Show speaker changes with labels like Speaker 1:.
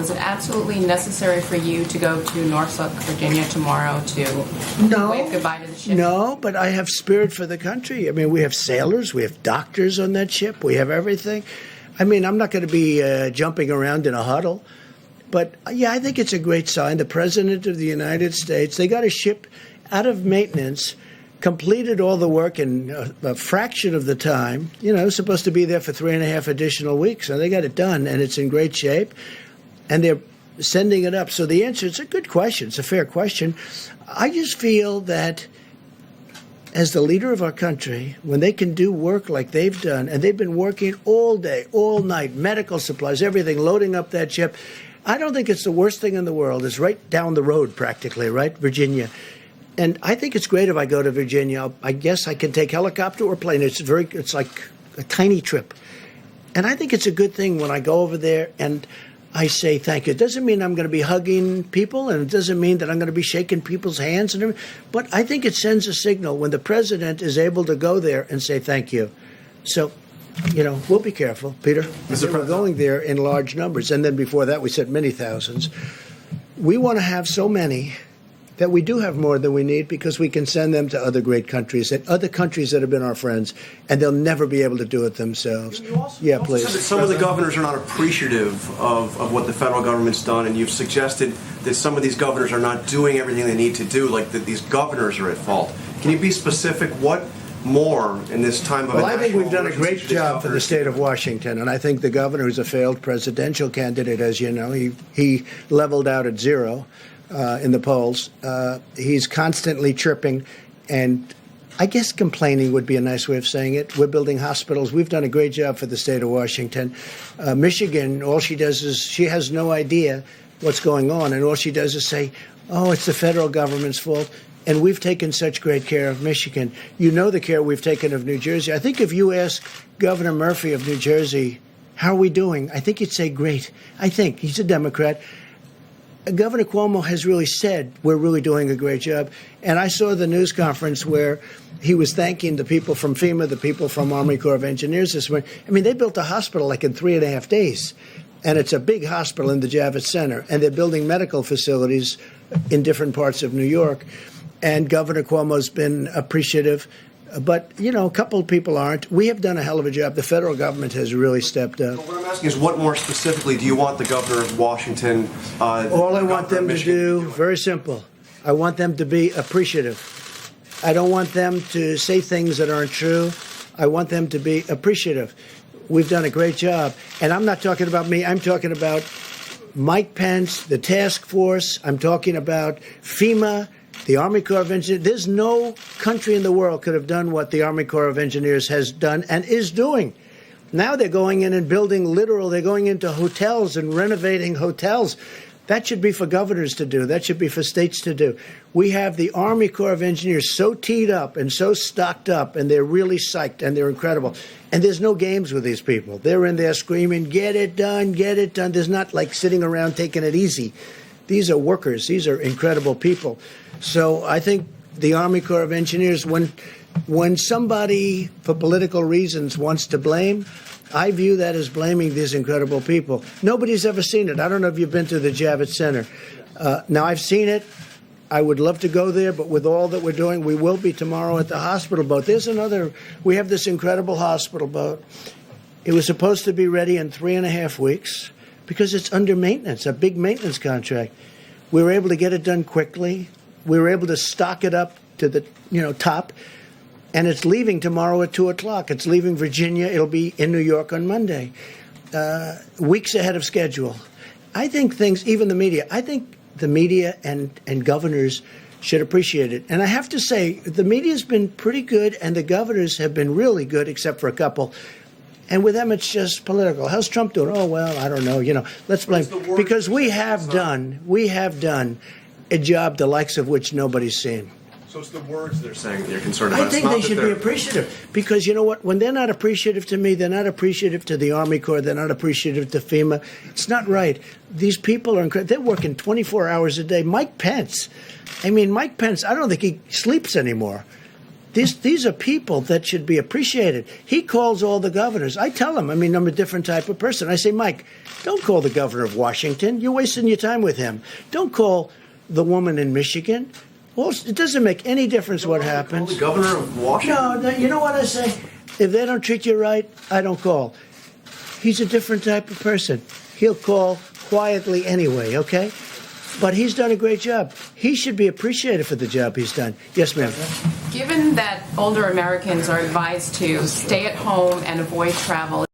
Speaker 1: Was it absolutely necessary for you to go to Norfolk, Virginia tomorrow to wave goodbye to the ship?
Speaker 2: No, but I have spirit for the country. I mean, we have sailors, we have doctors on that ship, we have everything. I mean, I'm not going to be jumping around in a huddle. But, yeah, I think it's a great sign. The President of the United States, they got a ship out of maintenance, completed all the work in a fraction of the time. You know, it was supposed to be there for 3.5 additional weeks, and they got it done, and it's in great shape. And they're sending it up. So the answer is a good question. It's a fair question. I just feel that as the leader of our country, when they can do work like they've done, and they've been working all day, all night, medical supplies, everything, loading up that ship, I don't think it's the worst thing in the world. It's right down the road practically, right, Virginia. And I think it's great if I go to Virginia. I guess I can take helicopter or plane. It's like a tiny trip. And I think it's a good thing when I go over there and I say thank you. It doesn't mean I'm going to be hugging people, and it doesn't mean that I'm going to be shaking people's hands and everything. But I think it sends a signal when the president is able to go there and say thank you. So, you know, we'll be careful, Peter. We're going there in large numbers. And then before that, we said many thousands. We want to have so many that we do have more than we need because we can send them to other great countries, that other countries that have been our friends, and they'll never be able to do it themselves. Yeah, please.
Speaker 3: Said that some of the governors are not appreciative of what the federal government's done, and you've suggested that some of these governors are not doing everything they need to do, like that these governors are at fault. Can you be specific? What more in this time of
Speaker 2: Well, I think we've done a great job for the state of Washington, and I think the governor, who's a failed presidential candidate, as you know, he leveled out at zero in the polls. He's constantly chirping, and I guess complaining would be a nice way of saying it. We're building hospitals. We've done a great job for the state of Washington. Michigan, all she does is she has no idea what's going on, and all she does is say, oh, it's the federal government's fault. And we've taken such great care of Michigan. You know the care we've taken of New Jersey. I think if you ask Governor Murphy of New Jersey, how are we doing? I think he'd say great. I think. He's a Democrat. Governor Cuomo has really said we're really doing a great job. And I saw the news conference where he was thanking the people from FEMA, the people from Army Corps of Engineers this morning. I mean, they built a hospital like in 3.5 days. And it's a big hospital in the Javits Center. And they're building medical facilities in different parts of New York. And Governor Cuomo's been appreciative. But, you know, a couple of people aren't. We have done a hell of a job. The federal government has really stepped up.
Speaker 3: What I'm asking is, what more specifically do you want the governor of Washington?
Speaker 2: All I want them to do, very simple. I want them to be appreciative. I don't want them to say things that aren't true. I want them to be appreciative. We've done a great job. And I'm not talking about me. I'm talking about Mike Pence, the task force. I'm talking about FEMA, the Army Corps of Engineers. There's no country in the world could have done what the Army Corps of Engineers has done and is doing. Now they're going in and building they're going into hotels and renovating hotels. That should be for governors to do. That should be for states to do. We have the Army Corps of Engineers so teed up and so stocked up, and they're really psyched, and they're incredible. And there's no games with these people. They're in there screaming, get it done, get it done. There's not like sitting around taking it easy. These are workers. These are incredible people. So I think the Army Corps of Engineers, when somebody, for political reasons, wants to blame, I view that as blaming these incredible people. Nobody's ever seen it. I don't know if you've been to the Javits Center. Now, I've seen it. I would love to go there, but with all that we're doing, we will be tomorrow at the hospital boat. We have this incredible hospital boat. It was supposed to be ready in 3.5 weeks because it's under maintenance, a big maintenance contract. We were able to get it done quickly. We were able to stock it up to the top, and it's leaving tomorrow at 2 o'clock. It's leaving Virginia. It'll be in New York on Monday, weeks ahead of schedule. I think even the media, and governors should appreciate it. And I have to say, the media's been pretty good, and the governors have been really good, except for a couple. And with them, it's just political. How's Trump doing? Oh, well, I don't know. Let's blame. Because we have done a job the likes of which nobody's seen.
Speaker 3: So it's the words they're saying that you're concerned about.
Speaker 2: I think they should be appreciative. Because you know what? When they're not appreciative to me, they're not appreciative to the Army Corps, they're not appreciative to FEMA. It's not right. These people are incredible. They're working 24 hours a day. Mike Pence, I don't think he sleeps anymore. These are people that should be appreciated. He calls all the governors. I tell him, I'm a different type of person. I say, Mike, don't call the governor of Washington. You're wasting your time with him. Don't call the woman in Michigan. Well, it doesn't make any difference what happens.
Speaker 3: The governor of Washington?
Speaker 2: No, you know what I say? If they don't treat you right, I don't call. He's a different type of person. He'll call quietly anyway, okay? But he's done a great job. He should be appreciated for the job he's done. Yes, ma'am.
Speaker 1: Given that older Americans are advised to stay at home and avoid travel,